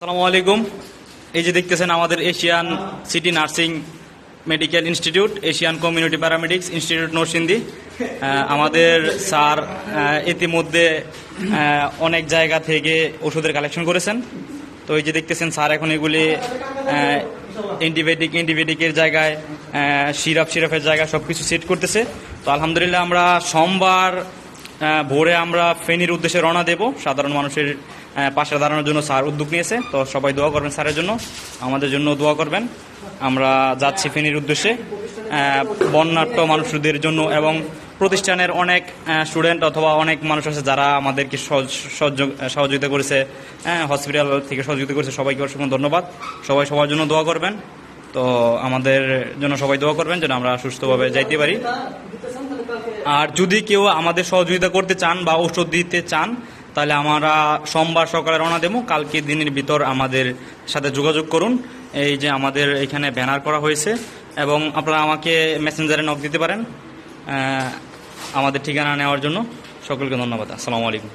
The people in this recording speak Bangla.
আসসালামু আলাইকুম। এই যে দেখতেছেন আমাদের Asian city nursing medical institute, Asian community paramedics institute Narsingdi. আমাদের স্যার ইতিমধ্যে অনেক জায়গা থেকে ওষুধের কালেকশন করেছেন। তো এই যে দেখতেছেন স্যার এখন এগুলি অ্যান্টিবায়োটিকের জায়গায় সিরাপের জায়গায় সব কিছু সেট করতেছে। তো আলহামদুলিল্লাহ আমরা সোমবার ভোরে আমরা ফেনীর উদ্দেশ্যে রওনা দেব। সাধারণ মানুষের পাশে দাঁড়ানোর জন্য স্যার উদ্যোগ নিয়েছে। তো সবাই দোয়া করবেন স্যারের জন্য, আমাদের জন্য দোয়া করবেন। আমরা যাচ্ছি ফেনীর উদ্দেশ্যে বন্যাট্য মানুষদের জন্য, এবং প্রতিষ্ঠানের অনেক স্টুডেন্ট অথবা অনেক মানুষ আছে যারা আমাদেরকে সহযোগিতা করেছে, হসপিটাল থেকে সহযোগিতা করেছে। সবাইকে অসংখ্য ধন্যবাদ। সবাই সবার জন্য দোয়া করবেন। তো আমাদের জন্য সবাই দোয়া করবেন যেন আমরা সুস্থভাবে যাইতে পারি। আর যদি কেউ আমাদের সহযোগিতা করতে চান বা ঔষধ দিতে চান, তাহলে আমরা সোমবার সকালে রওনা দেবো। কালকে দিনের ভিতর আমাদের সাথে যোগাযোগ করুন। এই যে আমাদের এখানে ব্যানার করা হয়েছে, এবং আপনারা আমাকে মেসেঞ্জারে নক দিতে পারেন আমাদের ঠিকানা নেওয়ার জন্য। সকলকে ধন্যবাদ। আসসালামু আলাইকুম।